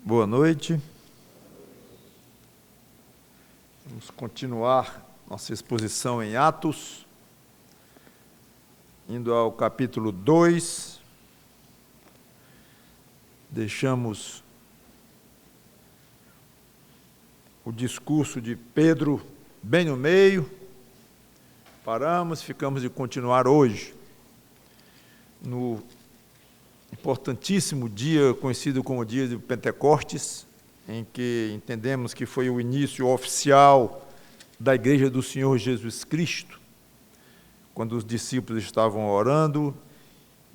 Boa noite. Vamos continuar nossa exposição em Atos, indo ao capítulo 2. Deixamos o discurso de Pedro bem no meio, paramos, ficamos de continuar hoje, no importantíssimo dia conhecido como o dia de Pentecostes, em que entendemos que foi o início oficial da Igreja do Senhor Jesus Cristo, quando os discípulos estavam orando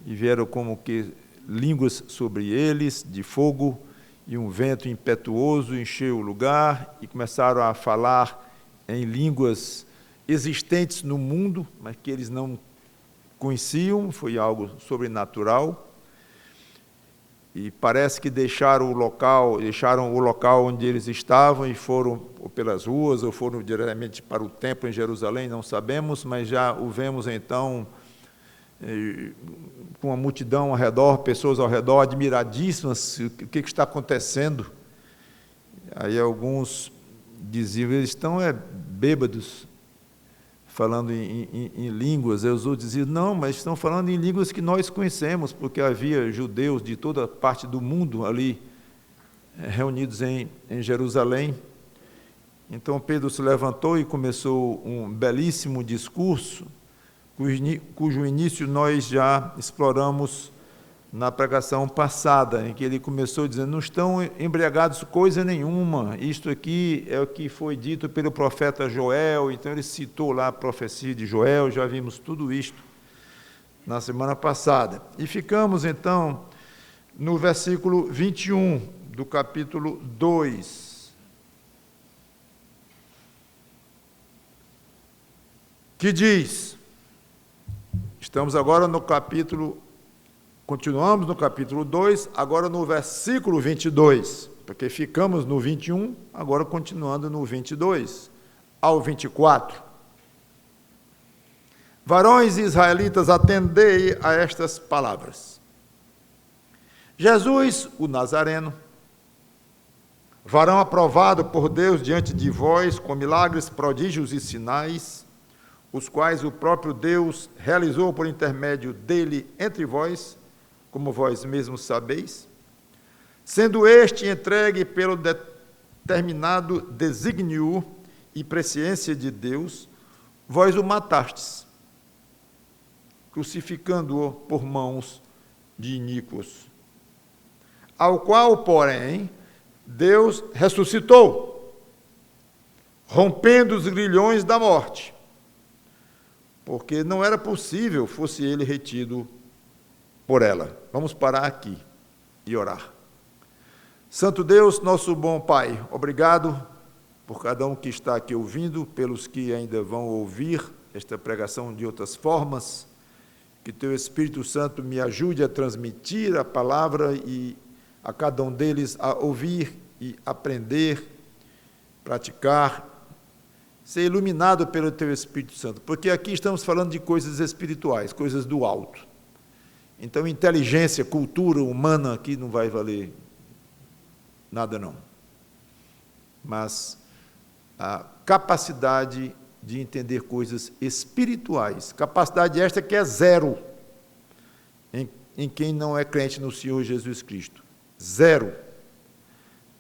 e vieram como que línguas sobre eles, de fogo, e um vento impetuoso encheu o lugar e começaram a falar em línguas existentes no mundo, mas que eles não conheciam, foi algo sobrenatural. E parece que deixaram o local onde eles estavam e foram ou pelas ruas ou foram diretamente para o templo em Jerusalém, não sabemos, mas já o vemos então com uma multidão ao redor, pessoas ao redor, admiradíssimas, o que está acontecendo? Aí alguns diziam, eles estão bêbados, falando em línguas. Os outros diziam, não, mas estão falando em línguas que nós conhecemos, porque havia judeus de toda parte do mundo ali, reunidos em Jerusalém. Então Pedro se levantou e começou um belíssimo discurso, cujo início nós já exploramos na pregação passada, em que ele começou dizendo, não estão embriagados coisa nenhuma, isto aqui é o que foi dito pelo profeta Joel. Então ele citou lá a profecia de Joel, já vimos tudo isto na semana passada. E ficamos então no versículo 21 do capítulo 2, que diz, estamos agora no capítulo, continuamos no capítulo 2, agora no versículo 22, porque ficamos no 21, agora continuando no 22 ao 24. Varões israelitas, atendei a estas palavras. Jesus, o Nazareno, varão aprovado por Deus diante de vós, com milagres, prodígios e sinais, os quais o próprio Deus realizou por intermédio dele entre vós, como vós mesmos sabeis, sendo este entregue pelo determinado desígnio e presciência de Deus, vós o matastes, crucificando-o por mãos de iníquos, ao qual, porém, Deus ressuscitou, rompendo os grilhões da morte, porque não era possível fosse ele retido por ela. Vamos parar aqui e orar. Santo Deus, nosso bom Pai, obrigado por cada um que está aqui ouvindo, pelos que ainda vão ouvir esta pregação de outras formas, que Teu Espírito Santo me ajude a transmitir a palavra e a cada um deles a ouvir e aprender, praticar, ser iluminado pelo Teu Espírito Santo, porque aqui estamos falando de coisas espirituais, coisas do alto. Então, inteligência, cultura humana aqui não vai valer nada, não. Mas a capacidade de entender coisas espirituais, capacidade esta que é zero em quem não é crente no Senhor Jesus Cristo. Zero.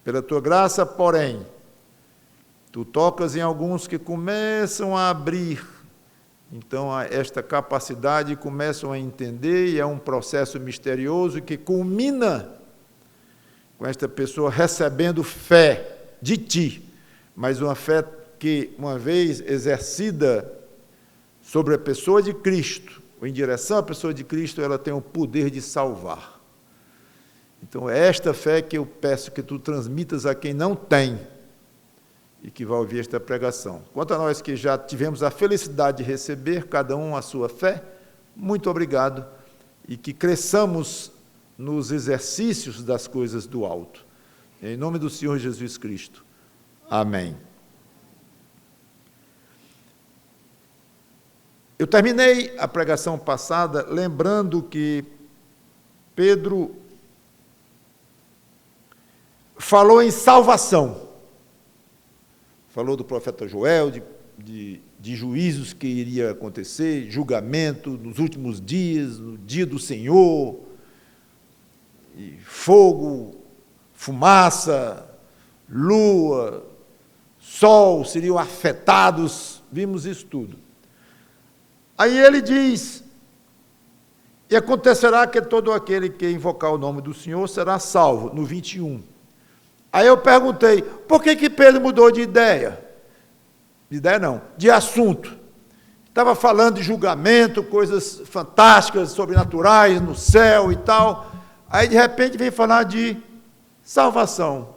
Pela Tua graça, porém, Tu tocas em alguns que começam a abrir, então, esta capacidade, começam a entender, e é um processo misterioso que culmina com esta pessoa recebendo fé de Ti, mas uma fé que, uma vez exercida sobre a pessoa de Cristo, ou em direção à pessoa de Cristo, ela tem o poder de salvar. Então, é esta fé que eu peço que Tu transmitas a quem não tem, e que vai ouvir esta pregação. Quanto a nós que já tivemos a felicidade de receber, cada um a sua fé, muito obrigado, e que cresçamos nos exercícios das coisas do alto. Em nome do Senhor Jesus Cristo. Amém. Eu terminei a pregação passada lembrando que Pedro falou em salvação. Falou do profeta Joel, de juízos que iria acontecer, julgamento nos últimos dias, no dia do Senhor, e fogo, fumaça, lua, sol seriam afetados, vimos isso tudo. Aí ele diz, e acontecerá que todo aquele que invocar o nome do Senhor será salvo, no 21. Aí eu perguntei, por que Pedro mudou de ideia? De ideia não, de assunto. Estava falando de julgamento, coisas fantásticas, sobrenaturais, no céu e tal. Aí, de repente, vem falar de salvação.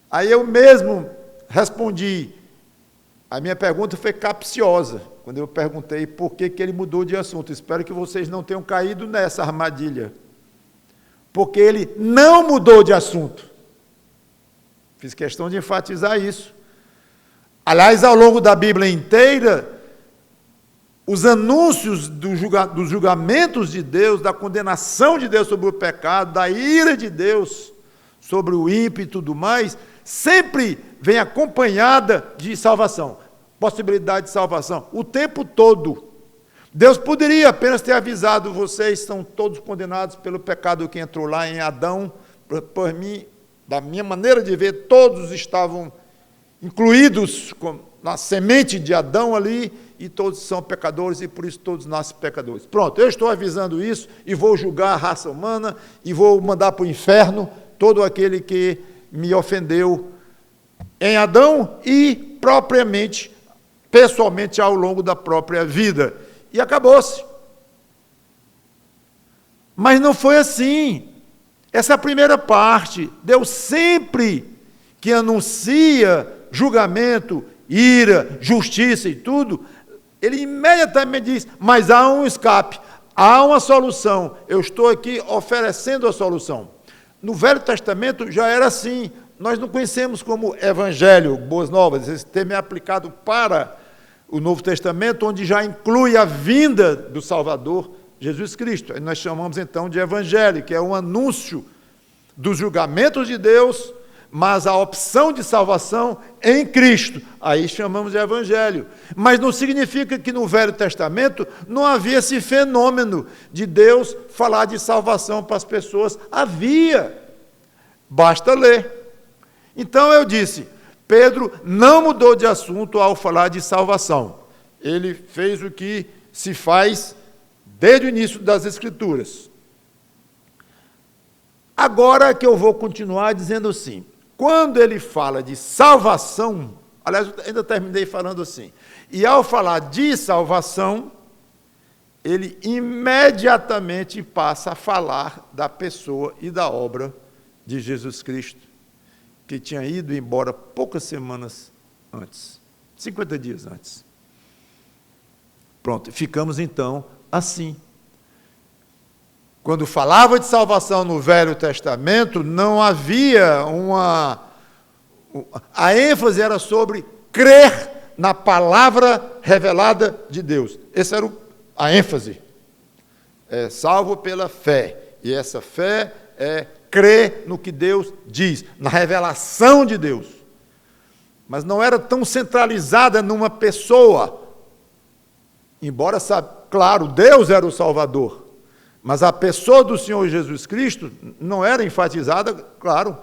Aí eu mesmo respondi. A minha pergunta foi capciosa, quando eu perguntei por que ele mudou de assunto. Espero que vocês não tenham caído nessa armadilha. Porque ele não mudou de assunto. Fiz questão de enfatizar isso. Aliás, ao longo da Bíblia inteira, os anúncios dos julgamentos de Deus, da condenação de Deus sobre o pecado, da ira de Deus sobre o ímpio e tudo mais, sempre vem acompanhada de salvação, possibilidade de salvação, o tempo todo. Deus poderia apenas ter avisado, vocês são todos condenados pelo pecado que entrou lá em Adão. Por mim, da minha maneira de ver, todos estavam incluídos na semente de Adão ali, e todos são pecadores, e por isso todos nascem pecadores. Pronto, eu estou avisando isso, e vou julgar a raça humana, e vou mandar para o inferno todo aquele que me ofendeu em Adão, e propriamente, pessoalmente, ao longo da própria vida. E acabou-se. Mas não foi assim. Essa é a primeira parte. Deus sempre que anuncia julgamento, ira, justiça e tudo, ele imediatamente diz, mas há um escape, há uma solução, eu estou aqui oferecendo a solução. No Velho Testamento já era assim, nós não conhecemos como evangelho, boas novas, esse termo é aplicado para o Novo Testamento, onde já inclui a vinda do Salvador, Jesus Cristo. Aí nós chamamos então de evangelho, que é um anúncio dos julgamentos de Deus, mas a opção de salvação em Cristo, aí chamamos de evangelho. Mas não significa que no Velho Testamento não havia esse fenômeno de Deus falar de salvação para as pessoas. Havia, basta ler. Então eu disse, Pedro não mudou de assunto ao falar de salvação. Ele fez o que se faz desde o início das Escrituras. Agora que eu vou continuar dizendo assim, quando ele fala de salvação, aliás, eu ainda terminei falando assim, e ao falar de salvação, ele imediatamente passa a falar da pessoa e da obra de Jesus Cristo, que tinha ido embora poucas semanas antes, 50 dias antes. Pronto, ficamos então assim. Quando falava de salvação no Velho Testamento, não havia a ênfase era sobre crer na palavra revelada de Deus. Essa era a ênfase. É salvo pela fé. E essa fé é crer no que Deus diz, na revelação de Deus. Mas não era tão centralizada numa pessoa. Embora, claro, Deus era o Salvador. Mas a pessoa do Senhor Jesus Cristo não era enfatizada, claro,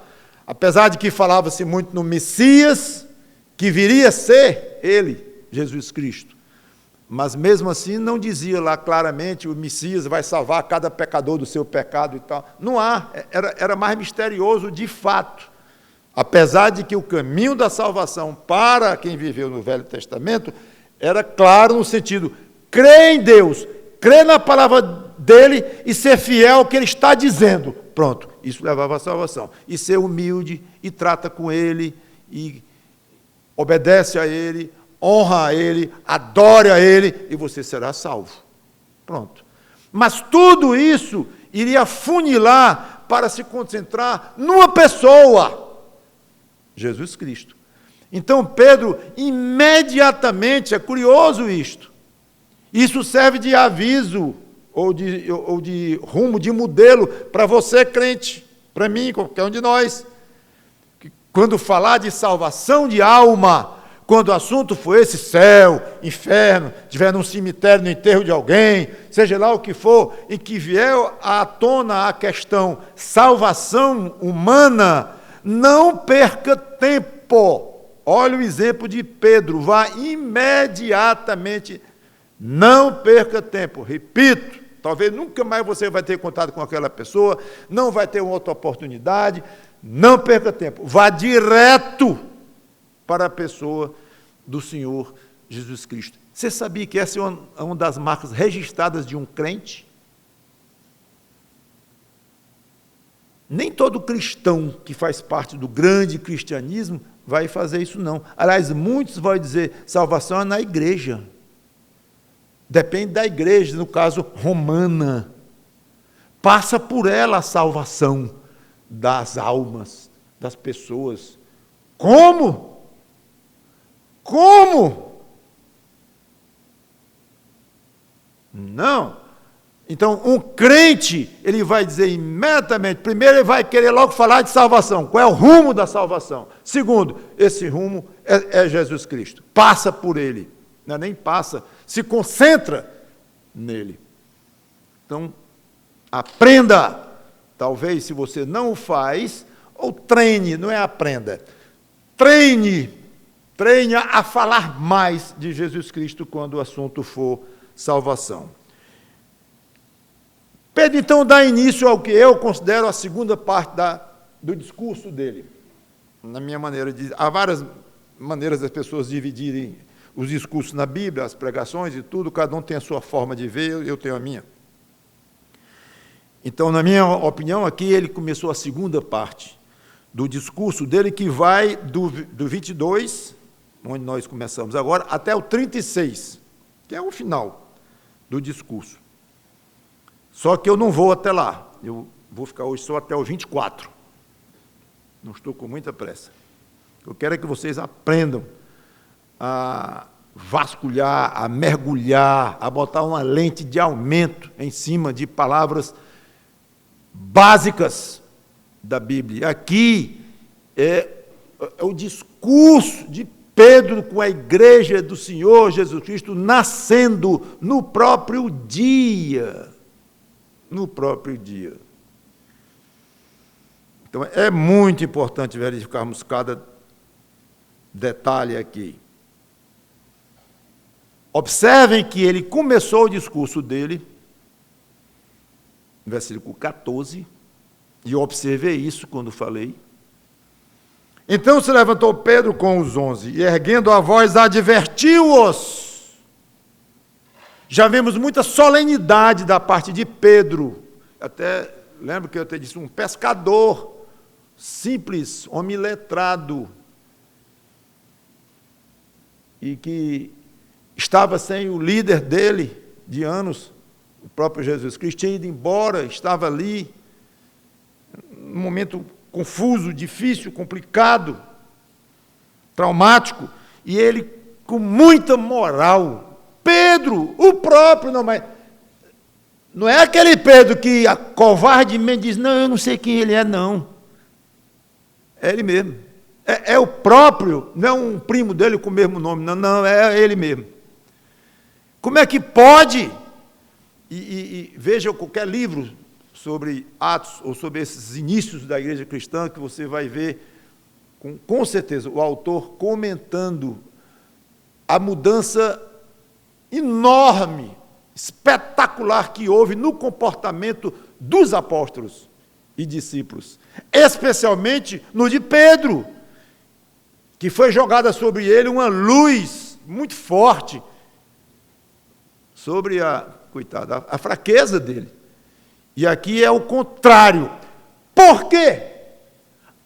apesar de que falava-se muito no Messias, que viria a ser ele, Jesus Cristo. Mas mesmo assim não dizia lá claramente, o Messias vai salvar cada pecador do seu pecado e tal. Não há, era mais misterioso de fato. Apesar de que o caminho da salvação para quem viveu no Velho Testamento era claro no sentido, crer em Deus, crer na palavra dele e ser fiel ao que ele está dizendo. Pronto, isso levava à salvação. E ser humilde, e trata com ele, e obedece a ele, honra a ele, adore a ele, e você será salvo. Pronto. Mas tudo isso iria funilar para se concentrar numa pessoa, Jesus Cristo. Então Pedro, imediatamente, é curioso isto, isso serve de aviso, ou de rumo, de modelo, para você crente, para mim, qualquer um de nós. quando falar de salvação de alma, quando o assunto for esse, céu, inferno, estiver num cemitério, no enterro de alguém, seja lá o que for, e que vier à tona a questão salvação humana, não perca tempo. Olha o exemplo de Pedro, vá imediatamente, não perca tempo. Repito, talvez nunca mais você vai ter contato com aquela pessoa, não vai ter uma outra oportunidade, não perca tempo. Vá direto para a pessoa do Senhor Jesus Cristo. Você sabia que essa é uma das marcas registradas de um crente? Nem todo cristão que faz parte do grande cristianismo vai fazer isso, não. Aliás, muitos vão dizer, salvação é na igreja. Depende da igreja, no caso, romana. Passa por ela a salvação das almas, das pessoas. Como? Como? Não. Então, um crente, ele vai dizer imediatamente, primeiro ele vai querer logo falar de salvação. Qual é o rumo da salvação? Segundo, esse rumo é Jesus Cristo. Passa por ele. Não é nem passa, se concentra nele. Então, aprenda. Talvez, se você não o faz, ou treine, não é aprenda. Treine a falar mais de Jesus Cristo quando o assunto for salvação. Pedro, então, dá início ao que eu considero a segunda parte do discurso dele. Na minha maneira de dizer, há várias maneiras das pessoas dividirem os discursos na Bíblia, as pregações e tudo, cada um tem a sua forma de ver, eu tenho a minha. Então, na minha opinião, aqui ele começou a segunda parte do discurso dele, que vai do 22, onde nós começamos agora, até o 36, que é o final do discurso. Só que eu não vou até lá, eu vou ficar hoje só até o 24. Não estou com muita pressa. Eu quero é que vocês aprendam a vasculhar, a mergulhar, a botar uma lente de aumento em cima de palavras básicas da Bíblia. Aqui é o discurso de Pedro com a igreja do Senhor Jesus Cristo nascendo no próprio dia. No próprio dia. Então, é muito importante verificarmos cada detalhe aqui. Observem que ele começou o discurso dele, no versículo 14, e eu observei isso quando falei. Então se levantou Pedro com os 11, e erguendo a voz, advertiu-os. Já vemos muita solenidade da parte de Pedro. Até, lembro que eu te disse, um pescador, simples, homem letrado, e que estava sem o líder dele de anos, o próprio Jesus Cristo, tinha ido embora, estava ali, num momento confuso, difícil, complicado, traumático, e ele com muita moral. Pedro, o próprio, não é aquele Pedro que covardemente diz, não, eu não sei quem ele é, não. É ele mesmo. É o próprio, não é um primo dele com o mesmo nome, não, é ele mesmo. Como é que pode? E veja qualquer livro sobre Atos, ou sobre esses inícios da igreja cristã, que você vai ver, com certeza, o autor comentando a mudança enorme, espetacular que houve no comportamento dos apóstolos e discípulos, especialmente no de Pedro, que foi jogada sobre ele uma luz muito forte sobre a fraqueza dele. E aqui é o contrário. Por quê?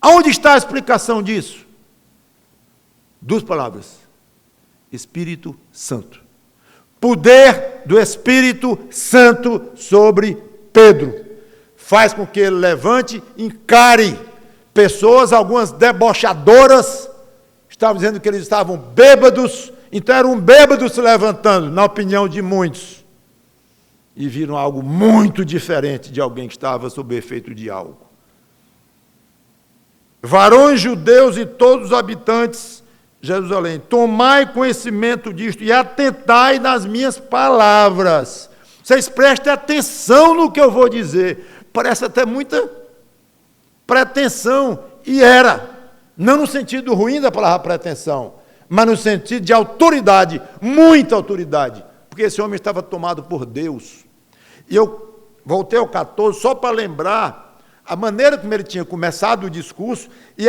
Aonde está a explicação disso? Duas palavras. Espírito Santo. Poder do Espírito Santo sobre Pedro. Faz com que ele levante, encare pessoas, algumas debochadoras, estavam dizendo que eles estavam bêbados, então era um bêbado se levantando, na opinião de muitos. E viram algo muito diferente de alguém que estava sob o efeito de algo. varões judeus e todos os habitantes de Jerusalém, tomai conhecimento disto e atentai nas minhas palavras. Vocês prestem atenção no que eu vou dizer. Parece até muita pretensão, e era. Não no sentido ruim da palavra pretensão, mas no sentido de autoridade, muita autoridade, porque esse homem estava tomado por Deus. E eu voltei ao 14 só para lembrar a maneira como ele tinha começado o discurso, e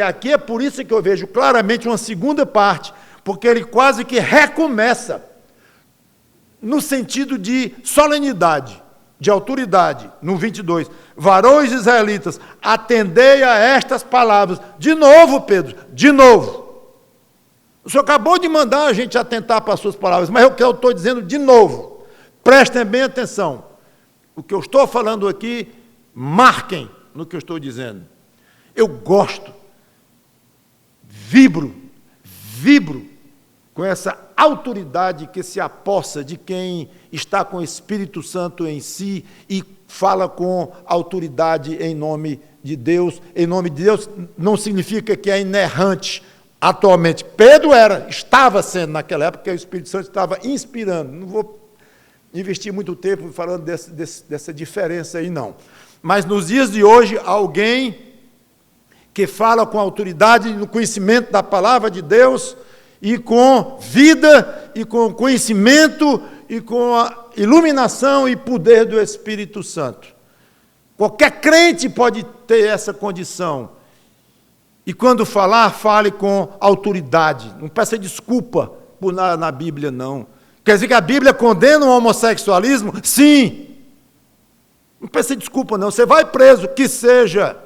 aqui é por isso que eu vejo claramente uma segunda parte, porque ele quase que recomeça, no sentido de solenidade, de autoridade, no 22. Varões israelitas, atendei a estas palavras. De novo, Pedro, de novo. O senhor acabou de mandar a gente atentar para as suas palavras, mas o que eu estou dizendo de novo, prestem bem atenção. O que eu estou falando aqui, marquem no que eu estou dizendo. Eu gosto, vibro com essa autoridade que se apossa de quem está com o Espírito Santo em si e fala com autoridade em nome de Deus. Em nome de Deus não significa que é inerrante atualmente. Pedro estava sendo naquela época, que o Espírito Santo estava inspirando. Não vou investir muito tempo falando dessa diferença aí, não. Mas nos dias de hoje, alguém que fala com autoridade no conhecimento da palavra de Deus e com vida e com conhecimento e com a iluminação e poder do Espírito Santo. Qualquer crente pode ter essa condição. E quando falar, fale com autoridade. Não peça desculpa por nada na Bíblia, não. Quer dizer que a Bíblia condena o homossexualismo? Sim. Não peça desculpa, não. Você vai preso, que seja.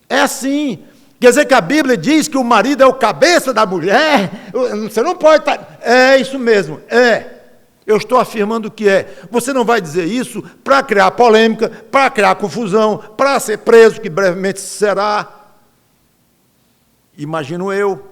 É assim. Quer dizer que a Bíblia diz que o marido é o cabeça da mulher? Você não pode estar... É isso mesmo, é. Eu estou afirmando que é. Você não vai dizer isso para criar polêmica, para criar confusão, para ser preso, que brevemente será. Imagino eu.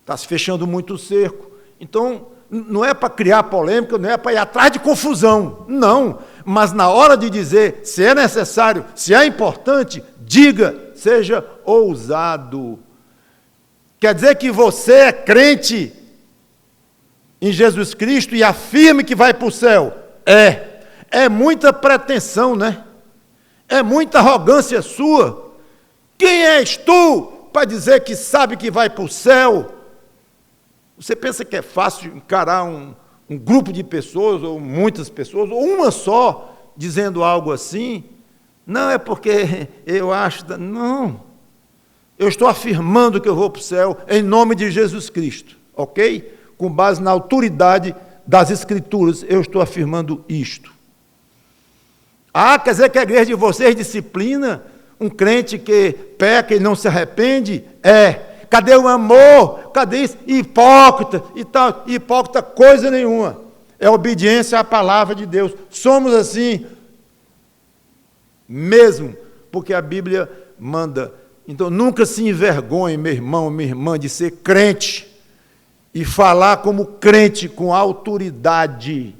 Está se fechando muito o cerco. Então, não é para criar polêmica, não é para ir atrás de confusão. Não. Mas na hora de dizer se é necessário, se é importante, diga, seja ousado. Quer dizer que você é crente em Jesus Cristo e afirme que vai para o céu? É muita pretensão, né? É muita arrogância sua. Quem és tu para dizer que sabe que vai para o céu? Você pensa que é fácil encarar um grupo de pessoas, ou muitas pessoas, ou uma só, dizendo algo assim? Não, é porque eu acho... Não. Eu estou afirmando que eu vou para o céu em nome de Jesus Cristo, ok? Com base na autoridade das Escrituras, eu estou afirmando isto. Ah, quer dizer que a igreja de vocês disciplina um crente que peca e não se arrepende? Cadê o amor? Cadê isso? Hipócrita e tal. Hipócrita coisa nenhuma. É obediência à palavra de Deus. Somos assim mesmo, porque a Bíblia manda. Então, nunca se envergonhe, meu irmão, minha irmã, de ser crente e falar como crente com autoridade.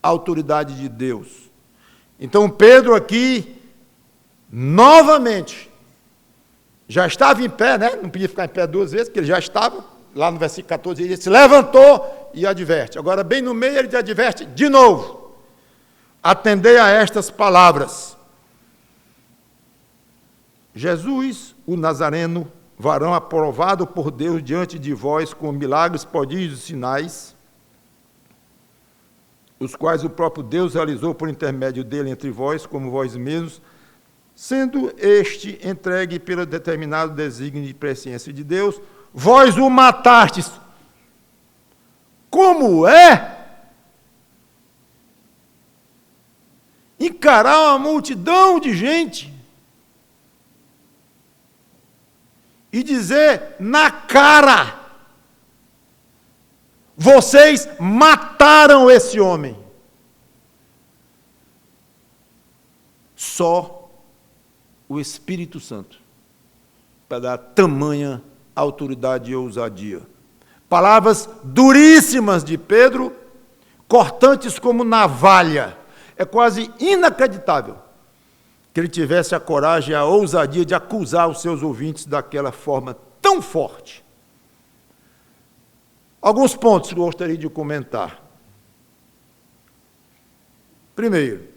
Autoridade de Deus. Então, Pedro aqui, novamente, já estava em pé, né? Não podia ficar em pé duas vezes, porque ele já estava, lá no versículo 14, ele se levantou e adverte. Agora, bem no meio, ele adverte de novo. Atendei a estas palavras. Jesus, o Nazareno, varão aprovado por Deus diante de vós, com milagres, prodígios e sinais, os quais o próprio Deus realizou por intermédio dele entre vós, como vós mesmos, sendo este entregue pelo determinado desígnio de presciência de Deus, vós o matastes. Como é encarar uma multidão de gente e dizer na cara: vocês mataram esse homem? Só o Espírito Santo para dar tamanha autoridade e ousadia. Palavras duríssimas de Pedro, cortantes como navalha. É quase inacreditável que ele tivesse a coragem, a ousadia de acusar os seus ouvintes daquela forma tão forte. Alguns pontos que eu gostaria de comentar. Primeiro,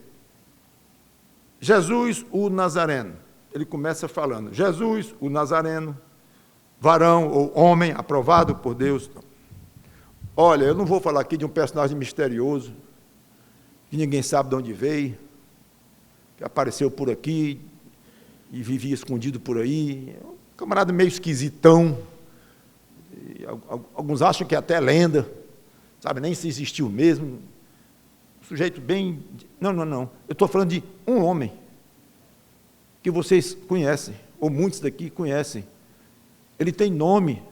Jesus, o Nazareno. Ele começa falando, Jesus, o Nazareno, varão ou homem aprovado por Deus. Olha, eu não vou falar aqui de um personagem misterioso, que ninguém sabe de onde veio, que apareceu por aqui e vivia escondido por aí. Um camarada meio esquisitão. Alguns acham que é até lenda, sabe, nem se existiu mesmo. Um sujeito bem... Não. Eu estou falando de um homem que vocês conhecem, ou muitos daqui conhecem. Ele tem nome,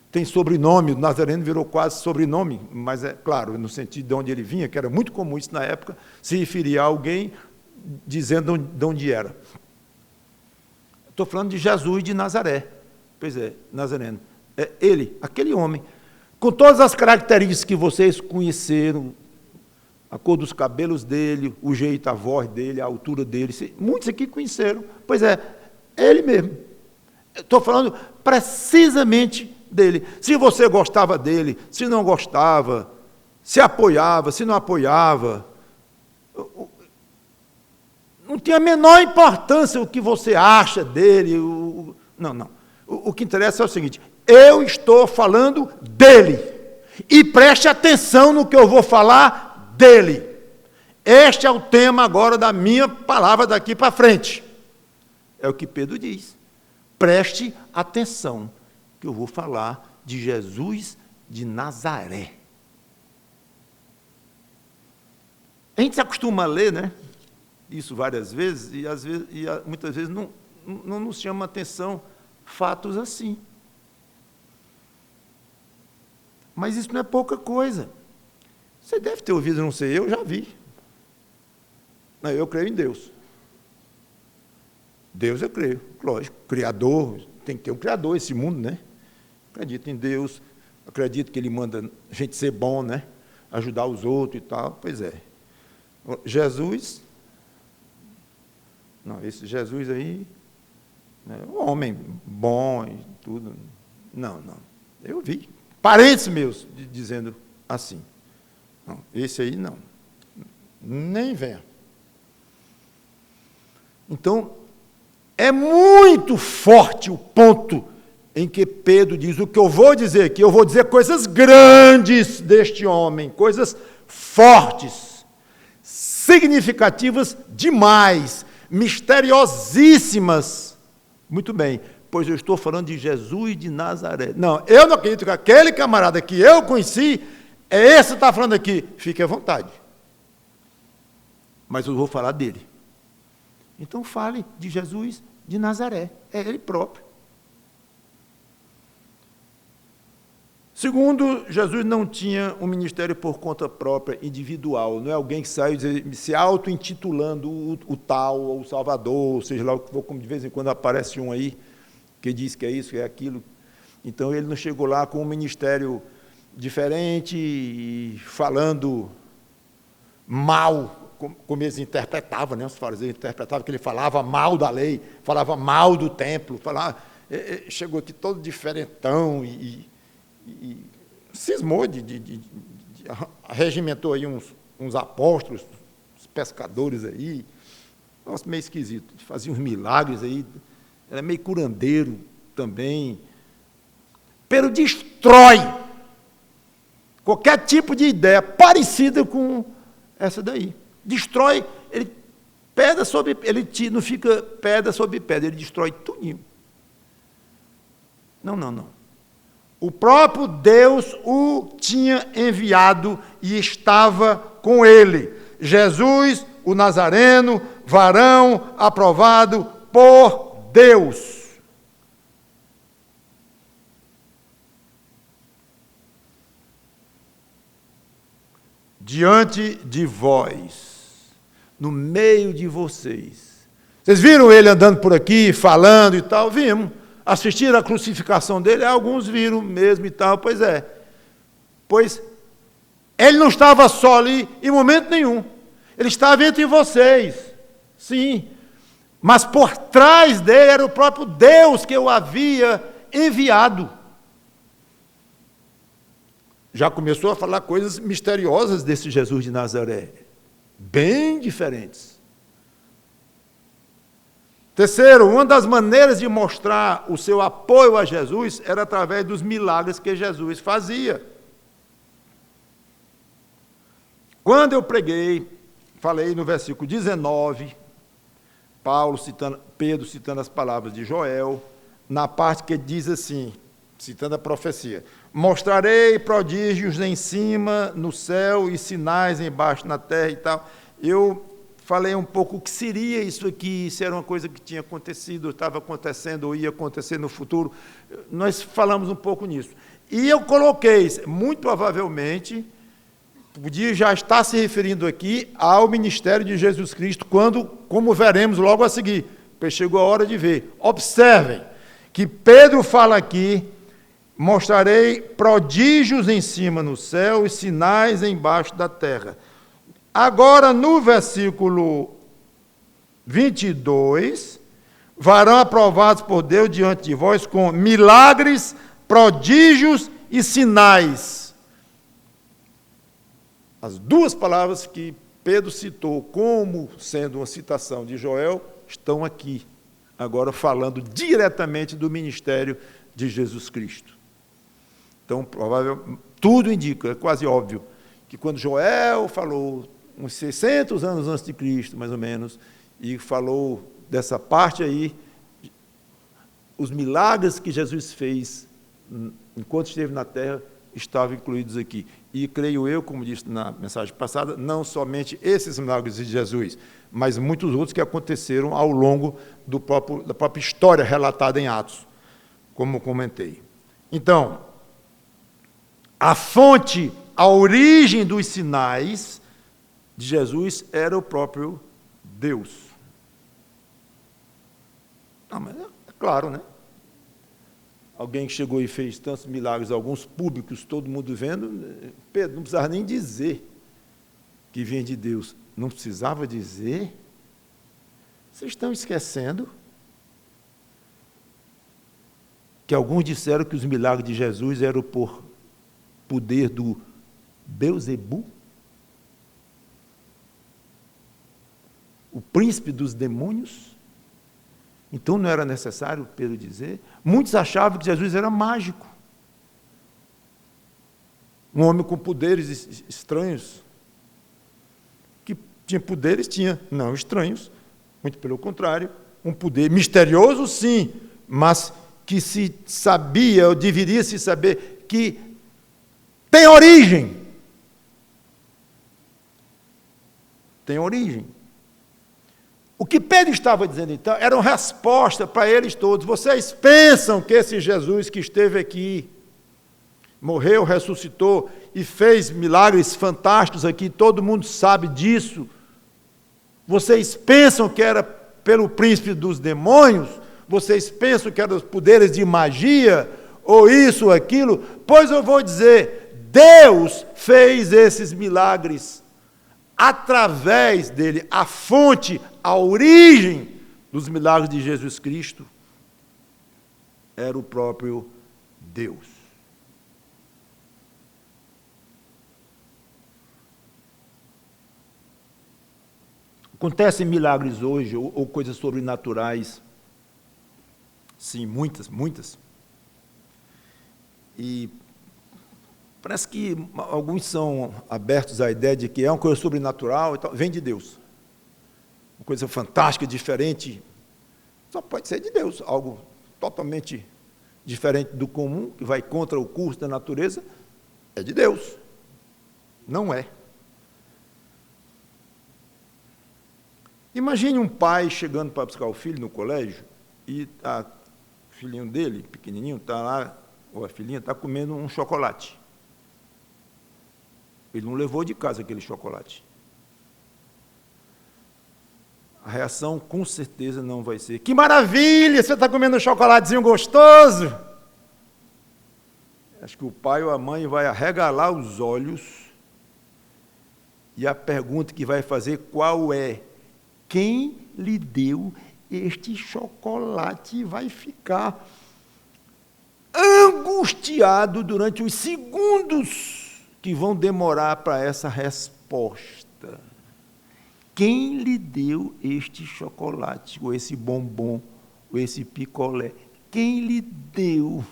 tem sobrenome, o Nazareno virou quase sobrenome, mas é claro, no sentido de onde ele vinha, que era muito comum isso na época, se referia a alguém dizendo de onde era. Estou falando de Jesus de Nazaré. Pois é, Nazareno. É ele, aquele homem, com todas as características que vocês conheceram, a cor dos cabelos dele, o jeito, a voz dele, a altura dele, muitos aqui conheceram. Pois é ele mesmo. Estou falando precisamente dele. Se você gostava dele, se não gostava, se apoiava, se não apoiava, não tem a menor importância o que você acha dele. Não. O que interessa é o seguinte, eu estou falando dele. E preste atenção no que eu vou falar dele. Este é o tema agora da minha palavra daqui para frente. É o que Pedro diz. Preste atenção, que eu vou falar de Jesus de Nazaré. A gente se acostuma a ler, né? Isso várias vezes, e muitas vezes não nos chama atenção fatos assim. Mas isso não é pouca coisa. Você deve ter ouvido, não sei, eu já vi. Não, eu creio em Deus. Deus eu creio, lógico, Criador, tem que ter um Criador esse mundo, né? Acredito em Deus, acredito que Ele manda a gente ser bom, né? Ajudar os outros e tal, pois é. Jesus, não, esse Jesus aí, né, um homem bom e tudo, não, eu vi parentes meus dizendo assim. Não, esse aí não. Nem venha. Então, é muito forte o ponto em que Pedro diz o que eu vou dizer aqui. Eu vou dizer coisas grandes deste homem, coisas fortes, significativas demais, misteriosíssimas. Muito bem, pois eu estou falando de Jesus de Nazaré. Não, eu não acredito que aquele camarada que eu conheci é esse que está falando aqui. Fique à vontade. Mas eu vou falar dele. Então fale de Jesus de Nazaré. É ele próprio. Segundo, Jesus não tinha um ministério por conta própria, individual. Não é alguém que sai se auto-intitulando o tal, ou o Salvador, ou seja lá, como de vez em quando aparece um aí, que diz que é isso, que é aquilo. Então ele não chegou lá com um ministério diferente e falando mal, como eles interpretavam, né? Os fariseus interpretavam que ele falava mal da lei, falava mal do templo, chegou aqui todo diferentão e cismou regimentou aí uns apóstolos, uns pescadores aí, nossa, meio esquisito, fazia uns milagres aí, era meio curandeiro também. Pedro destrói qualquer tipo de ideia parecida com essa daí. Destrói, não fica pedra sobre pedra, ele destrói tudinho. Não. O próprio Deus o tinha enviado e estava com ele. Jesus, o Nazareno, varão aprovado por Deus. Diante de vós, no meio de vocês. Vocês viram ele andando por aqui, falando e tal? Vimos. Assistiram a crucificação dele? Alguns viram mesmo e tal, pois é. Pois ele não estava só ali em momento nenhum. Ele estava entre vocês. Sim. Mas por trás dele era o próprio Deus que o havia enviado. Já começou a falar coisas misteriosas desse Jesus de Nazaré, bem diferentes. Terceiro, uma das maneiras de mostrar o seu apoio a Jesus era através dos milagres que Jesus fazia. Quando eu preguei, falei no versículo 19, Pedro citando as palavras de Joel, na parte que diz assim, citando a profecia: mostrarei prodígios em cima, no céu, e sinais embaixo na terra e tal. Eu falei um pouco o que seria isso aqui, se era uma coisa que tinha acontecido, estava acontecendo, ou ia acontecer no futuro. Nós falamos um pouco nisso. E eu coloquei, muito provavelmente, podia já estar se referindo aqui ao ministério de Jesus Cristo, como veremos logo a seguir, pois chegou a hora de ver. Observem que Pedro fala aqui: mostrarei prodígios em cima no céu e sinais embaixo da terra. Agora, no versículo 22, varão aprovados por Deus diante de vós com milagres, prodígios e sinais. As duas palavras que Pedro citou como sendo uma citação de Joel estão aqui, agora falando diretamente do ministério de Jesus Cristo. Então, provavelmente, tudo indica, é quase óbvio, que quando Joel falou, uns 600 anos antes de Cristo, mais ou menos, e falou dessa parte aí, os milagres que Jesus fez enquanto esteve na terra estavam incluídos aqui. E creio eu, como disse na mensagem passada, não somente esses milagres de Jesus, mas muitos outros que aconteceram ao longo da própria história relatada em Atos, como comentei. Então, a fonte, a origem dos sinais de Jesus era o próprio Deus. Não, mas é claro, né? Alguém que chegou e fez tantos milagres, alguns públicos, todo mundo vendo, Pedro não precisava nem dizer que vinha de Deus. Não precisava dizer? Vocês estão esquecendo que alguns disseram que os milagres de Jesus eram por poder do Beuzebu, o príncipe dos demônios? Então não era necessário Pedro dizer. Muitos achavam que Jesus era mágico, um homem com poderes estranhos. Que tinha poderes, tinha, não estranhos, muito pelo contrário, um poder misterioso, sim, mas que se sabia, ou deveria se saber, que tem origem. Tem origem. O que Pedro estava dizendo, então, era uma resposta para eles todos. Vocês pensam que esse Jesus que esteve aqui, morreu, ressuscitou e fez milagres fantásticos aqui, todo mundo sabe disso. Vocês pensam que era pelo príncipe dos demônios? Vocês pensam que eram os poderes de magia? Ou isso ou aquilo? Pois eu vou dizer, Deus fez esses milagres através dele. A fonte, a origem dos milagres de Jesus Cristo era o próprio Deus. Acontecem milagres hoje, ou coisas sobrenaturais, sim, muitas. E parece que alguns são abertos à ideia de que é uma coisa sobrenatural, e tal, vem de Deus. Uma coisa fantástica, diferente, só pode ser de Deus, algo totalmente diferente do comum, que vai contra o curso da natureza, é de Deus. Não é. Imagine um pai chegando para buscar o filho no colégio e o filhinho dele, pequenininho, está lá, ou a filhinha, está comendo um chocolate. Ele não levou de casa aquele chocolate. A reação, com certeza, não vai ser: que maravilha, você está comendo um chocolatezinho gostoso. Acho que o pai ou a mãe vai arregalar os olhos e a pergunta que vai fazer qual é: quem lhe deu este chocolate vai ficar angustiado durante os segundos que vão demorar para essa resposta. Quem lhe deu este chocolate, ou esse bombom, ou esse picolé? Quem lhe deu?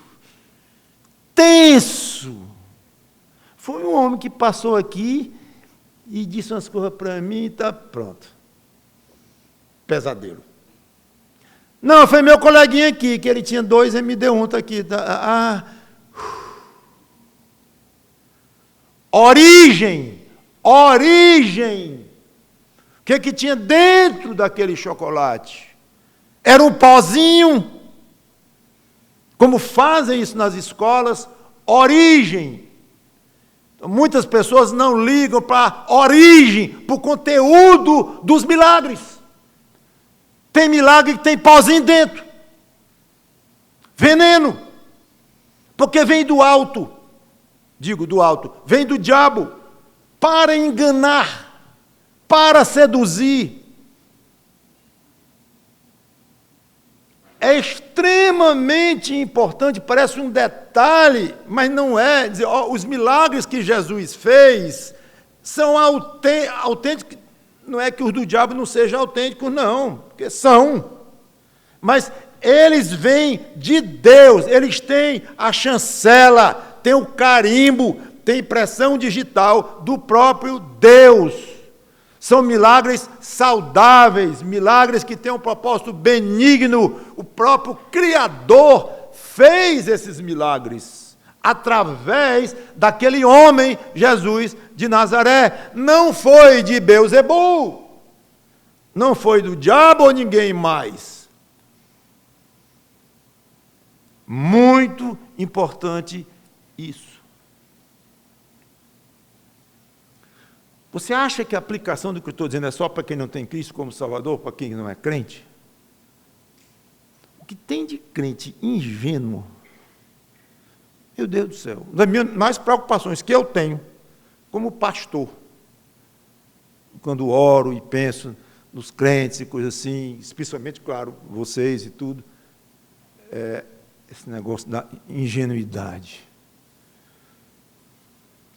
Tenso! Foi um homem que passou aqui e disse umas coisas para mim e está pronto. Pesadelo. Não, foi meu coleguinha aqui, que ele tinha 2 e me deu um, está aqui. Origem! Origem! O que tinha dentro daquele chocolate? Era um pozinho, como fazem isso nas escolas, origem. Então, muitas pessoas não ligam para a origem, para o conteúdo dos milagres. Tem milagre que tem pozinho dentro. Veneno. Porque vem do alto. Digo do alto. Vem do diabo. Para enganar. Para seduzir. É extremamente importante, parece um detalhe, mas não é. Dizer, os milagres que Jesus fez são autênticos. Não é que os do diabo não sejam autênticos, não, porque são. Mas eles vêm de Deus, eles têm a chancela, têm o carimbo, têm impressão digital do próprio Deus. São milagres saudáveis, milagres que têm um propósito benigno. O próprio Criador fez esses milagres através daquele homem, Jesus de Nazaré. Não foi de Beelzebul, não foi do diabo ou ninguém mais. Muito importante isso. Você acha que a aplicação do que eu estou dizendo é só para quem não tem Cristo como Salvador, para quem não é crente? O que tem de crente ingênuo, meu Deus do céu, das minhas mais preocupações que eu tenho, como pastor, quando oro e penso nos crentes e coisas assim, especialmente, claro, vocês e tudo, esse negócio da ingenuidade.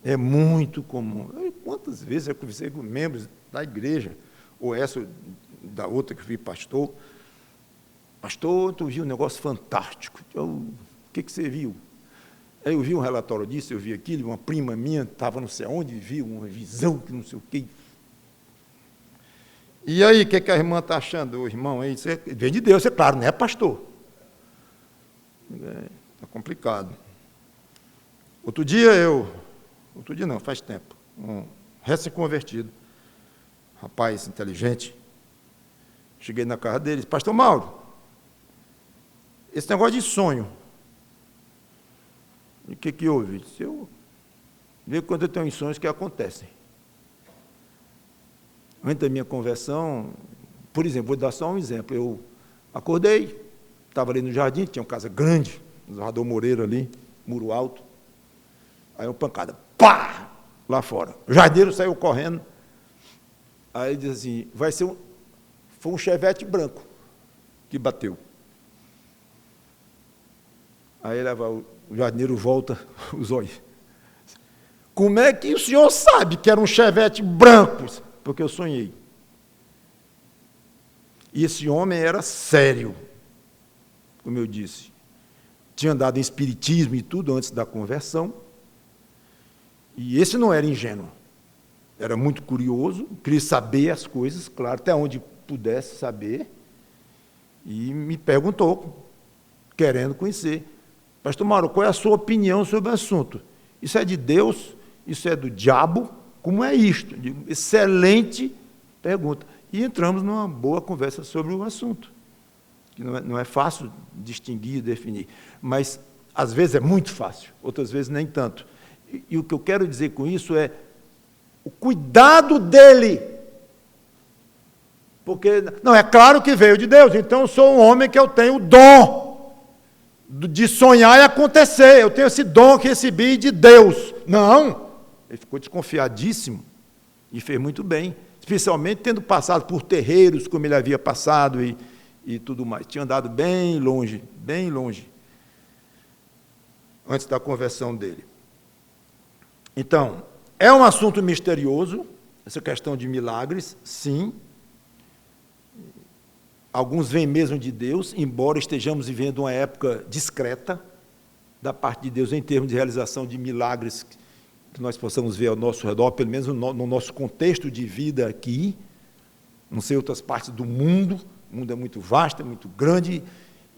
É muito comum. Quantas vezes eu conversei com membros da igreja, ou essa da outra que eu fui pastor. Pastor, tu viu um negócio fantástico. O que você viu? Aí eu vi um relatório disso, eu vi aquilo, uma prima minha estava não sei onde, viu uma visão que não sei o quê. E aí, o que a irmã está achando? O irmão aí, isso vem de Deus, é claro, não é pastor. Está complicado. Outro dia não, faz tempo, um recém-convertido, rapaz inteligente, cheguei na casa dele, pastor Mauro, esse negócio de sonho, o que houve? Ele disse, eu vejo quando eu tenho sonhos que acontecem. Antes da minha conversão, por exemplo, vou dar só um exemplo, eu acordei, estava ali no jardim, tinha uma casa grande, no Rador Moreira ali, muro alto, aí uma pancada, pá, lá fora. O jardineiro saiu correndo. Aí ele diz assim, foi um chevette branco que bateu. Aí o jardineiro volta os olhos. Como é que o senhor sabe que era um chevette branco? Porque eu sonhei. E esse homem era sério, como eu disse. Tinha andado em espiritismo e tudo antes da conversão. E esse não era ingênuo, era muito curioso, queria saber as coisas, claro, até onde pudesse saber, e me perguntou, querendo conhecer, pastor Mauro, qual é a sua opinião sobre o assunto? Isso é de Deus? Isso é do diabo? Como é isto? Digo, excelente pergunta. E entramos numa boa conversa sobre o assunto, que não é fácil distinguir e definir, mas às vezes é muito fácil, outras vezes nem tanto. E o que eu quero dizer com isso é o cuidado dele. Porque, não, é claro que veio de Deus, então eu sou um homem que eu tenho o dom de sonhar e acontecer, eu tenho esse dom que recebi de Deus. Não, ele ficou desconfiadíssimo e fez muito bem, especialmente tendo passado por terreiros como ele havia passado e tudo mais. Tinha andado bem longe, antes da conversão dele. Então, é um assunto misterioso, essa questão de milagres, sim. Alguns vêm mesmo de Deus, embora estejamos vivendo uma época discreta da parte de Deus em termos de realização de milagres que nós possamos ver ao nosso redor, pelo menos no nosso contexto de vida aqui. Não sei outras partes do mundo, o mundo é muito vasto, é muito grande,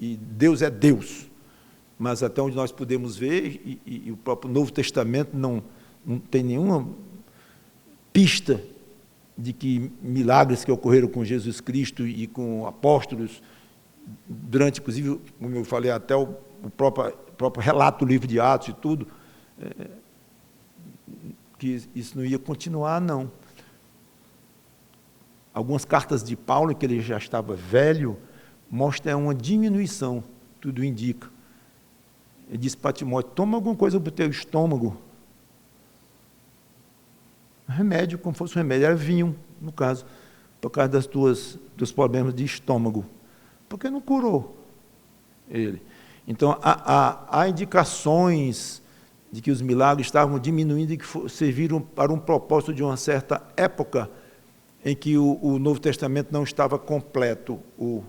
e Deus é Deus. Mas até onde nós podemos ver, e o próprio Novo Testamento não tem nenhuma pista de que milagres que ocorreram com Jesus Cristo e com apóstolos, durante, inclusive, como eu falei, até o próprio relato do livro de Atos e tudo, que isso não ia continuar, não. Algumas cartas de Paulo, que ele já estava velho, mostram uma diminuição, tudo indica. Ele disse para Timóteo, toma alguma coisa para o teu estômago. Remédio, como fosse um remédio, era vinho, no caso, por causa dos problemas de estômago. Porque não curou ele. Então, há indicações de que os milagres estavam diminuindo e que serviram para um propósito de uma certa época em que o Novo Testamento não estava completo, o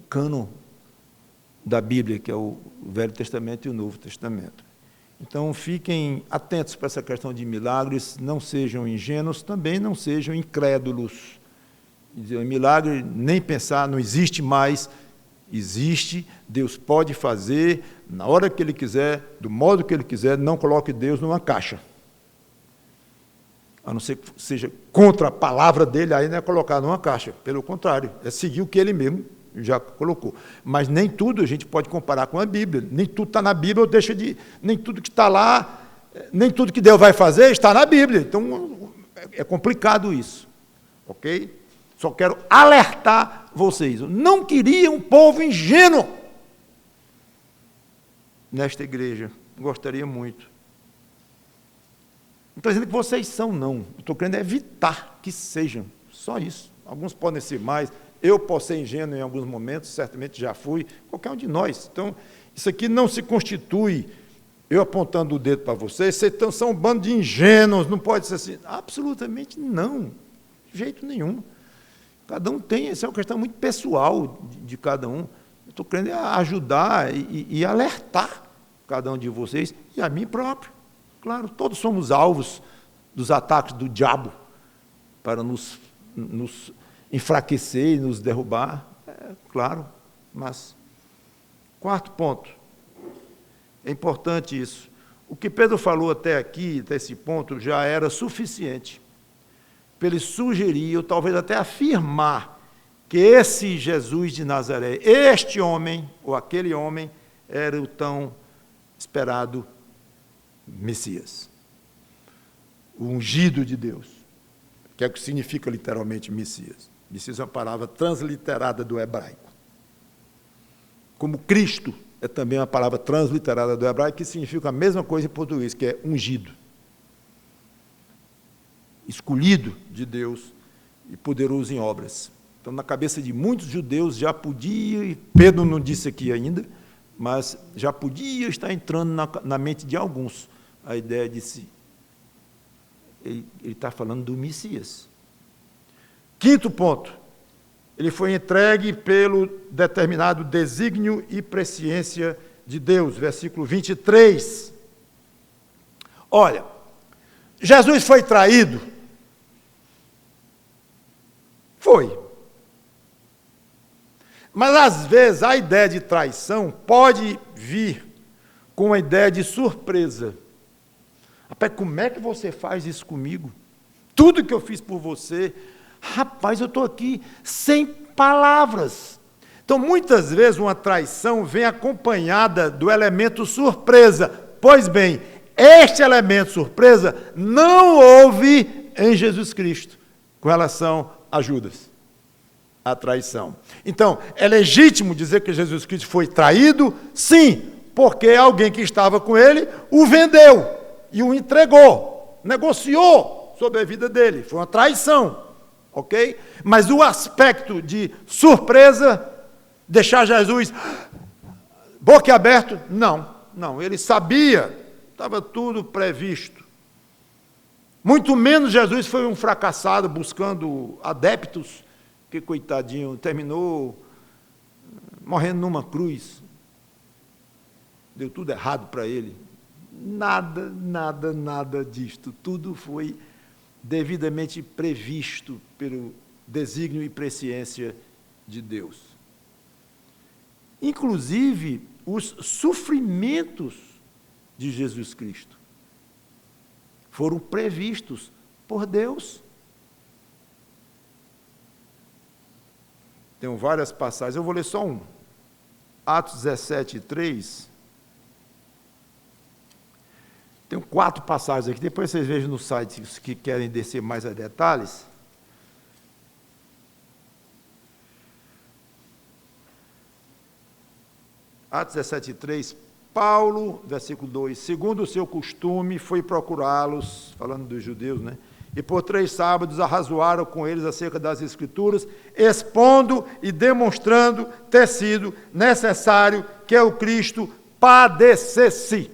cânon da Bíblia, que é o Velho Testamento e o Novo Testamento. Então, fiquem atentos para essa questão de milagres, não sejam ingênuos, também não sejam incrédulos. Milagre, nem pensar, não existe mais, existe, Deus pode fazer, na hora que Ele quiser, do modo que Ele quiser, não coloque Deus numa caixa. A não ser que seja contra a palavra dele, aí não é colocar numa caixa, pelo contrário, é seguir o que Ele mesmo já colocou. Mas nem tudo a gente pode comparar com a Bíblia, nem tudo está na Bíblia, ou deixa de... nem tudo que está lá, nem tudo que Deus vai fazer está na Bíblia. Então, é complicado isso, ok? Só quero alertar vocês. Eu não queria um povo ingênuo nesta igreja. Gostaria muito. Não estou dizendo que vocês são, não. Estou querendo evitar que sejam. Só isso. Alguns podem ser mais. Eu posso ser ingênuo em alguns momentos, certamente já fui. Qualquer um de nós. Então, isso aqui não se constitui eu apontando o dedo para vocês são um bando de ingênuos. Não pode ser assim. Absolutamente não. De jeito nenhum. Cada um tem, essa é uma questão muito pessoal de cada um. Eu estou querendo ajudar e alertar cada um de vocês, e a mim próprio. Claro, todos somos alvos dos ataques do diabo para nos enfraquecer e nos derrubar. Claro, mas... Quarto ponto. É importante isso. O que Pedro falou até aqui, até esse ponto, já era suficiente para ele sugerir, ou talvez até afirmar, que esse Jesus de Nazaré, este homem, ou aquele homem, era o tão esperado Messias. O ungido de Deus, que é o que significa literalmente Messias. Messias é uma palavra transliterada do hebraico. Como Cristo é também uma palavra transliterada do hebraico, que significa a mesma coisa em português, que é ungido. Escolhido de Deus e poderoso em obras. Então, na cabeça de muitos judeus já podia, e Pedro não disse aqui ainda, mas já podia estar entrando na mente de alguns a ideia de se... Ele está falando do Messias. Quinto ponto, ele foi entregue pelo determinado desígnio e presciência de Deus, versículo 23. Olha, Jesus foi traído? Foi. Mas, às vezes, a ideia de traição pode vir com uma ideia de surpresa. Rapaz, como é que você faz isso comigo? Tudo que eu fiz por você, rapaz, eu estou aqui sem palavras. Então, muitas vezes, uma traição vem acompanhada do elemento surpresa. Pois bem, este elemento surpresa não houve em Jesus Cristo com relação a Judas, a traição. Então, é legítimo dizer que Jesus Cristo foi traído? Sim, porque alguém que estava com ele o vendeu e o entregou, negociou sobre a vida dele. Foi uma traição, ok? Mas o aspecto de surpresa, deixar Jesus boquiaberto, não, ele sabia, estava tudo previsto. Muito menos Jesus foi um fracassado buscando adeptos, que coitadinho, terminou morrendo numa cruz. Deu tudo errado para ele. Nada disto. Tudo foi devidamente previsto pelo desígnio e presciência de Deus. Inclusive, os sofrimentos de Jesus Cristo foram previstos por Deus. Tem várias passagens, eu vou ler só um. Atos 17, 3. Tem 4 passagens aqui, depois vocês vejam no site se que querem descer mais a detalhes. Atos 17, 3. Paulo, versículo 2, segundo o seu costume, foi procurá-los, falando dos judeus, né? E por 3 sábados arrazoaram com eles acerca das Escrituras, expondo e demonstrando ter sido necessário que o Cristo padecesse.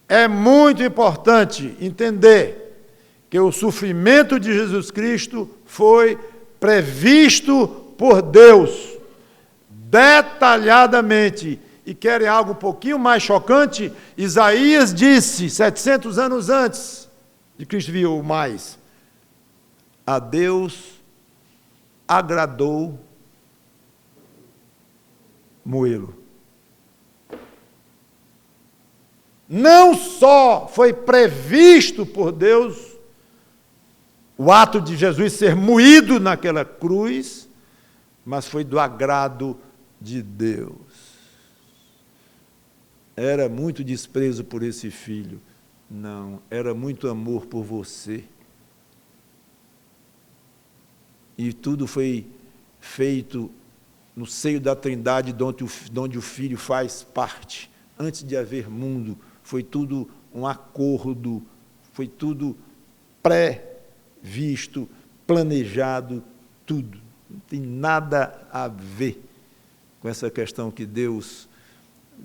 É muito importante entender que o sofrimento de Jesus Cristo foi previsto por Deus, detalhadamente. E querem algo um pouquinho mais chocante? Isaías disse, 700 anos antes de Cristo vir ou mais, a Deus agradou moê-lo. Não só foi previsto por Deus o ato de Jesus ser moído naquela cruz, mas foi do agrado de Deus. Era muito desprezo por esse filho. Não, era muito amor por você. E tudo foi feito no seio da Trindade, de onde o Filho faz parte. Antes de haver mundo, foi tudo um acordo, foi tudo pré-visto, planejado, tudo. Não tem nada a ver com essa questão que Deus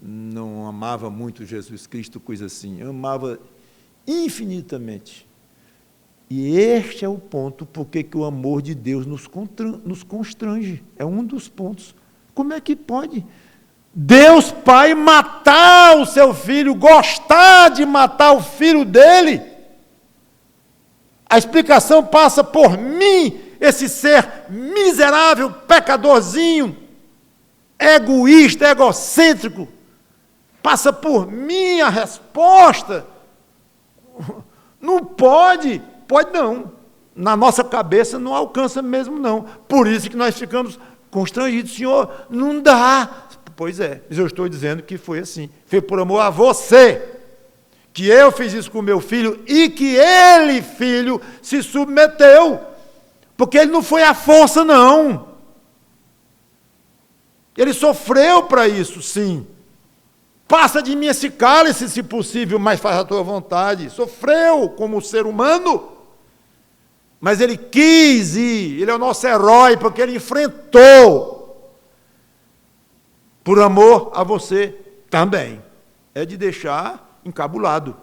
não amava muito Jesus Cristo, coisa assim. Amava infinitamente. E este é o ponto porque que o amor de Deus nos constrange. É um dos pontos. Como é que pode Deus Pai matar o seu filho, gostar de matar o filho dele? A explicação passa por mim, esse ser miserável, pecadorzinho, egoísta, egocêntrico. Passa por mim a resposta. Não pode não. Na nossa cabeça não alcança mesmo não. Por isso que nós ficamos constrangidos. Senhor, não dá. Pois é, mas eu estou dizendo que foi assim. Foi por amor a você que eu fiz isso com o meu filho e que ele, filho, se submeteu. Porque ele não foi à força, não. Ele sofreu para isso, sim. Passa de mim esse cálice, se possível, mas faz a tua vontade. Sofreu como ser humano, mas ele quis ir. Ele é o nosso herói, porque ele enfrentou. Por amor a você também. É de deixar encabulado.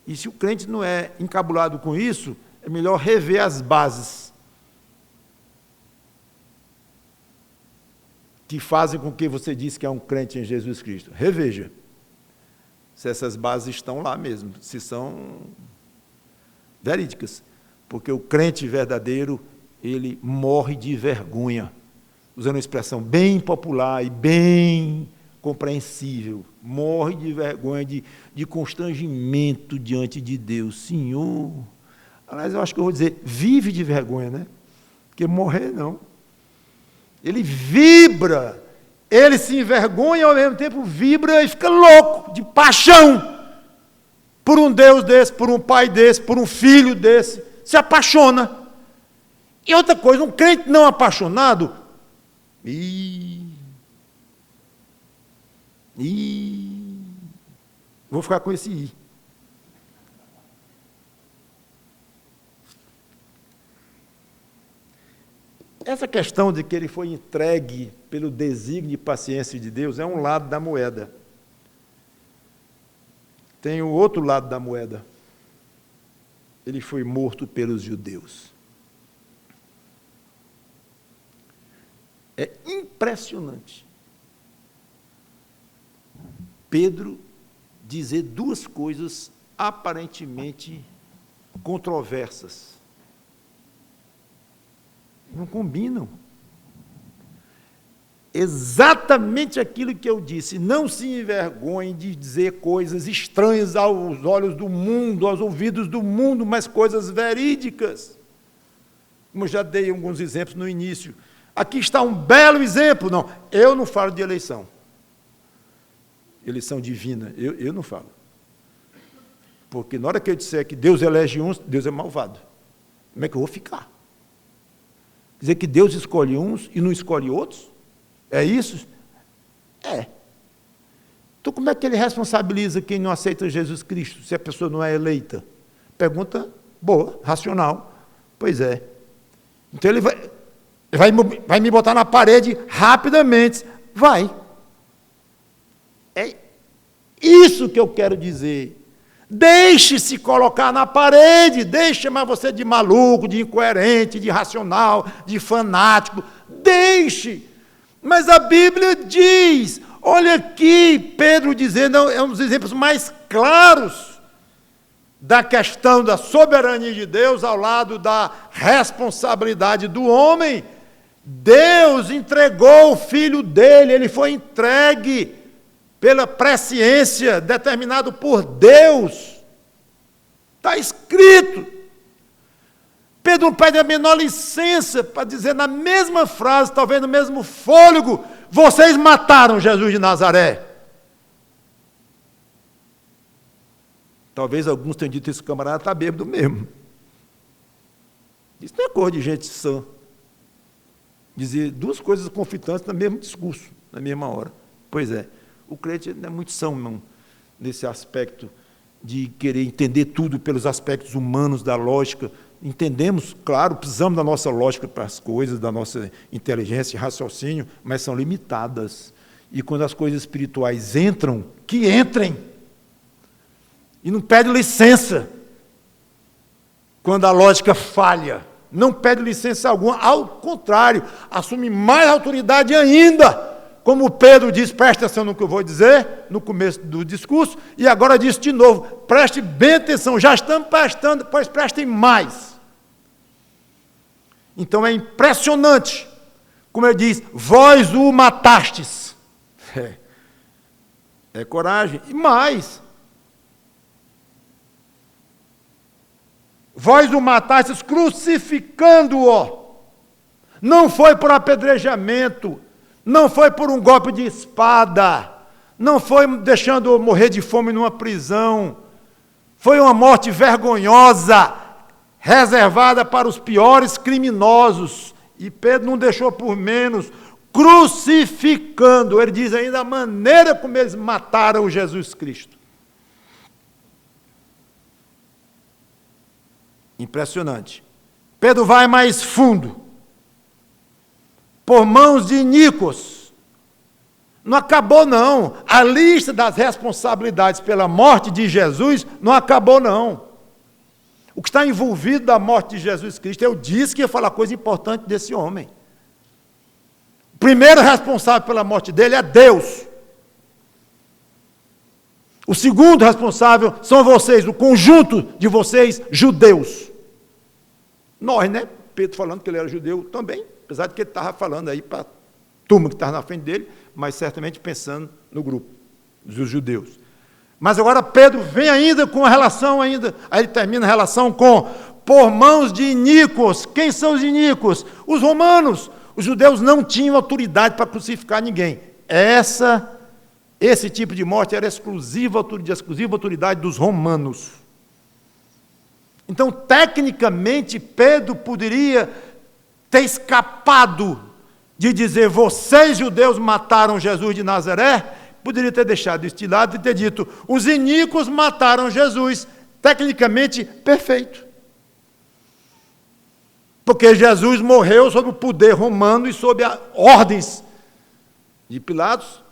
E se o crente não é encabulado com isso, é melhor rever as bases que fazem com que você diz que é um crente em Jesus Cristo. Reveja se essas bases estão lá mesmo, se são verídicas. Porque o crente verdadeiro, ele morre de vergonha. Usando uma expressão bem popular e bem compreensível. Morre de vergonha, de constrangimento diante de Deus. Senhor, aliás, eu acho que eu vou dizer, vive de vergonha, né? Porque morrer não. Ele vibra, ele se envergonha e ao mesmo tempo vibra e fica louco, de paixão, por um Deus desse, por um pai desse, por um filho desse, se apaixona. E outra coisa, um crente não apaixonado, vou ficar com esse i. Essa questão de que ele foi entregue pelo desígnio e paciência de Deus é um lado da moeda. Tem o outro lado da moeda. Ele foi morto pelos judeus. É impressionante Pedro dizer duas coisas aparentemente controversas. Não combinam. Exatamente aquilo que eu disse, não se envergonhe de dizer coisas estranhas aos olhos do mundo, aos ouvidos do mundo, mas coisas verídicas. Como já dei alguns exemplos no início. Aqui está um belo exemplo. Não, eu não falo de eleição. Eleição divina, eu não falo. Porque na hora que eu disser que Deus elege uns, Deus é malvado. Como é que eu vou ficar? Quer dizer que Deus escolhe uns e não escolhe outros? É isso? É. Então como é que ele responsabiliza quem não aceita Jesus Cristo, se a pessoa não é eleita? Pergunta boa, racional. Pois é. Então ele vai me botar na parede rapidamente. Vai. É isso que eu quero dizer. Deixe-se colocar na parede, deixe chamar você de maluco, de incoerente, de irracional, de fanático. Deixe. Mas a Bíblia diz, olha aqui, Pedro dizendo, é um dos exemplos mais claros da questão da soberania de Deus ao lado da responsabilidade do homem. Deus entregou o filho dele, ele foi entregue pela presciência, determinado por Deus. Está escrito. Pedro não pede a menor licença para dizer na mesma frase, talvez no mesmo fôlego, vocês mataram Jesus de Nazaré. Talvez alguns tenham dito, esse camarada está bêbado mesmo. Isso não é coisa de gente sã. Dizer duas coisas conflitantes no mesmo discurso, na mesma hora. Pois é, o crente não é muito são, irmão, nesse aspecto de querer entender tudo pelos aspectos humanos da lógica. Entendemos, claro, precisamos da nossa lógica para as coisas, da nossa inteligência e raciocínio, mas são limitadas. E quando as coisas espirituais entram, que entrem. E não pede licença. Quando a lógica falha, não pede licença alguma, ao contrário, assume mais autoridade ainda. Como Pedro diz, preste atenção no que eu vou dizer, no começo do discurso, e agora diz de novo, preste bem atenção, já estamos prestando, pois prestem mais. Então é impressionante, como ele diz, vós o matastes. É coragem, e mais. Vós o matastes crucificando-o. Não foi por apedrejamento, não foi por um golpe de espada, não foi deixando-o morrer de fome numa prisão, foi uma morte vergonhosa, reservada para os piores criminosos, e Pedro não deixou por menos, crucificando, ele diz ainda a maneira como eles mataram Jesus Cristo. Impressionante. Pedro vai mais fundo. Por mãos de iníquos. Não acabou, não. A lista das responsabilidades pela morte de Jesus não acabou, não. O que está envolvido da morte de Jesus Cristo, eu disse que ia falar coisa importante desse homem. O primeiro responsável pela morte dele é Deus. O segundo responsável são vocês, o conjunto de vocês, judeus. Nós, né? Pedro falando que ele era judeu também, apesar de que ele estava falando aí para a turma que estava na frente dele, mas certamente pensando no grupo dos judeus. Mas agora Pedro vem ainda com a relação ainda, aí ele termina a relação com por mãos de iníquos. Quem são os iníquos? Os romanos. Os judeus não tinham autoridade para crucificar ninguém. Esse tipo de morte era exclusiva autoridade dos romanos. Então, tecnicamente, Pedro poderia ter escapado de dizer, vocês judeus mataram Jesus de Nazaré, poderia ter deixado isso de lado e ter dito, os iníquos mataram Jesus, tecnicamente perfeito. Porque Jesus morreu sob o poder romano e sob as ordens de Pilatos,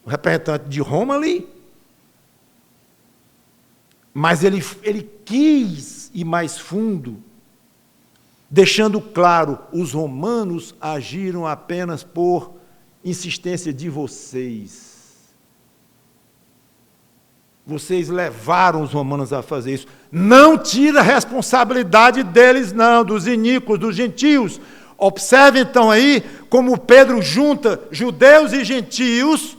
o representante de Roma ali. Mas ele quis ir mais fundo, deixando claro, os romanos agiram apenas por insistência de vocês. Vocês levaram os romanos a fazer isso. Não tira a responsabilidade deles, não, dos iníquos, dos gentios. Observe então aí como Pedro junta judeus e gentios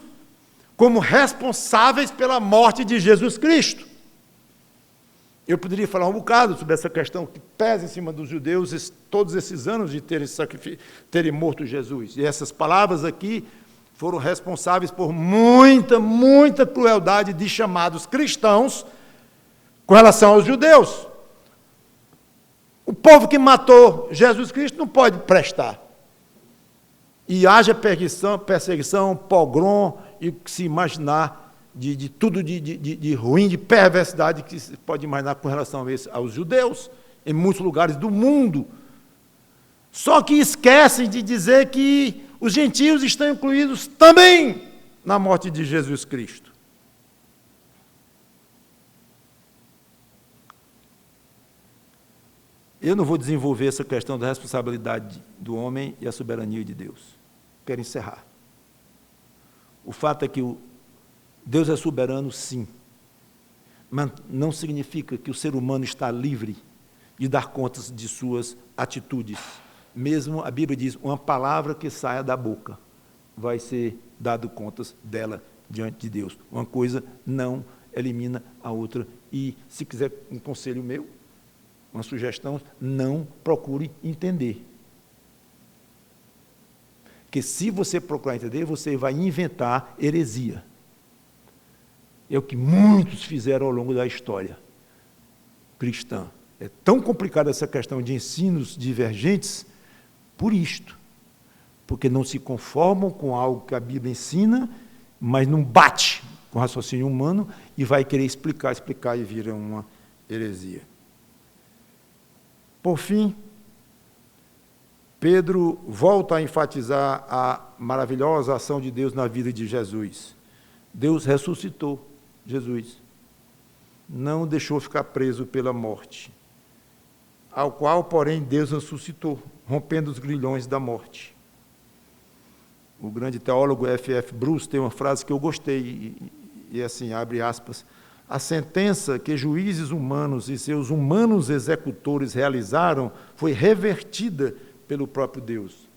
como responsáveis pela morte de Jesus Cristo. Eu poderia falar um bocado sobre essa questão que pesa em cima dos judeus todos esses anos de terem morto Jesus. E essas palavras aqui foram responsáveis por muita crueldade de chamados cristãos com relação aos judeus. O povo que matou Jesus Cristo não pode prestar. E haja perseguição, pogrom, e o que se imaginar de tudo de ruim, de perversidade que se pode imaginar com relação aos judeus, em muitos lugares do mundo. Só que esquecem de dizer que os gentios estão incluídos também na morte de Jesus Cristo. Eu não vou desenvolver essa questão da responsabilidade do homem e a soberania de Deus. Quero encerrar. O fato é que Deus é soberano, sim, mas não significa que o ser humano está livre de dar contas de suas atitudes. Mesmo a Bíblia diz, uma palavra que saia da boca vai ser dado contas dela diante de Deus. Uma coisa não elimina a outra. E se quiser um conselho meu, uma sugestão, não procure entender. Porque se você procurar entender, você vai inventar heresia. É o que muitos fizeram ao longo da história cristã. É tão complicada essa questão de ensinos divergentes por isto. Porque não se conformam com algo que a Bíblia ensina, mas não bate com o raciocínio humano e vai querer explicar e vira uma heresia. Por fim, Pedro volta a enfatizar a maravilhosa ação de Deus na vida de Jesus. Deus ressuscitou Jesus. Não o deixou ficar preso pela morte, ao qual, porém, Deus ressuscitou, rompendo os grilhões da morte. O grande teólogo F.F. Bruce tem uma frase que eu gostei, e assim, abre aspas, a sentença que juízes humanos e seus humanos executores realizaram foi revertida pelo próprio Deus.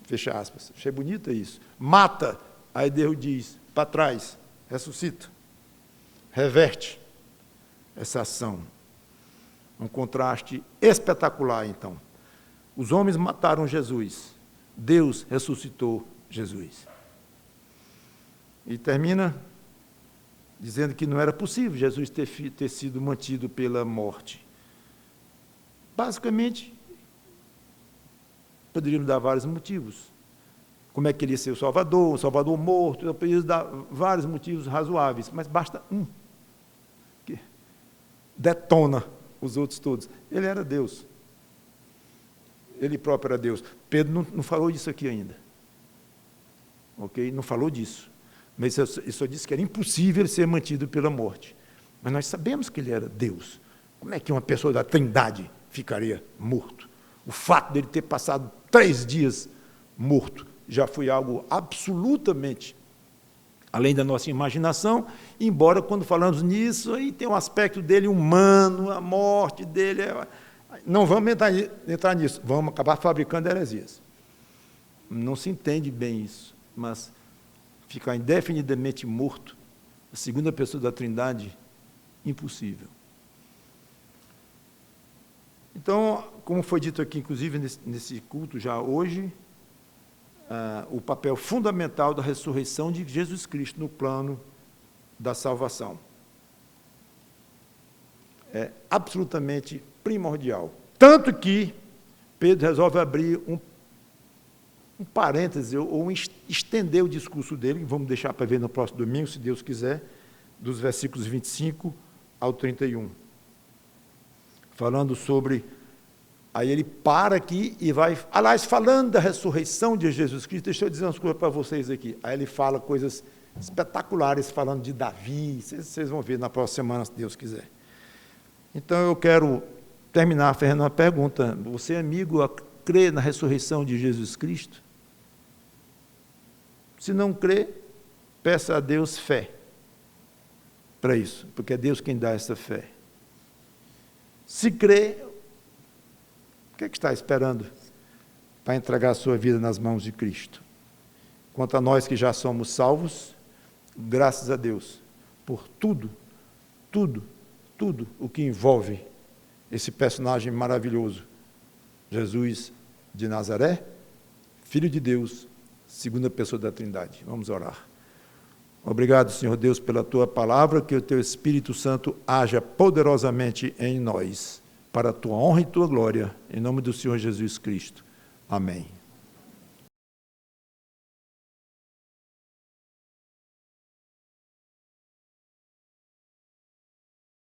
Fecha aspas. Achei bonito isso. Mata, aí Deus diz, para trás, ressuscita. Reverte essa ação. Um contraste espetacular, então. Os homens mataram Jesus. Deus ressuscitou Jesus. E termina dizendo que não era possível Jesus ter sido mantido pela morte. Basicamente, poderíamos dar vários motivos. Como é que ele ia ser o Salvador morto, eu poderia dar vários motivos razoáveis, mas basta um, que detona os outros todos. Ele era Deus. Ele próprio era Deus. Pedro não falou disso aqui ainda. Ok? Não falou disso. Mas ele só disse que era impossível ele ser mantido pela morte. Mas nós sabemos que ele era Deus. Como é que uma pessoa da Trindade ficaria morto? O fato dele ter passado 3 dias morto já foi algo absolutamente além da nossa imaginação, embora quando falamos nisso, aí tem um aspecto dele humano, a morte dele. Não vamos entrar nisso, vamos acabar fabricando heresias. Não se entende bem isso, mas ficar indefinidamente morto, a segunda pessoa da Trindade, impossível. Então, como foi dito aqui, inclusive, nesse culto já hoje, o papel fundamental da ressurreição de Jesus Cristo no plano da salvação. É absolutamente primordial. Tanto que Pedro resolve abrir um parêntese, ou estender o discurso dele, vamos deixar para ver no próximo domingo, se Deus quiser, dos versículos 25 ao 31. Falando sobre Aí ele para aqui e vai, aliás, falando da ressurreição de Jesus Cristo, deixa eu dizer umas coisas para vocês aqui. Aí ele fala coisas espetaculares, falando de Davi, vocês vão ver na próxima semana, se Deus quiser. Então eu quero terminar fazendo uma pergunta. Você, amigo, crê na ressurreição de Jesus Cristo? Se não crê, peça a Deus fé para isso, porque é Deus quem dá essa fé. Se crê, o que é que está esperando para entregar a sua vida nas mãos de Cristo? Quanto a nós que já somos salvos, graças a Deus por tudo o que envolve esse personagem maravilhoso, Jesus de Nazaré, Filho de Deus, segunda pessoa da Trindade. Vamos orar. Obrigado, Senhor Deus, pela Tua palavra, que o Teu Espírito Santo haja poderosamente em nós, para a Tua honra e Tua glória, em nome do Senhor Jesus Cristo. Amém.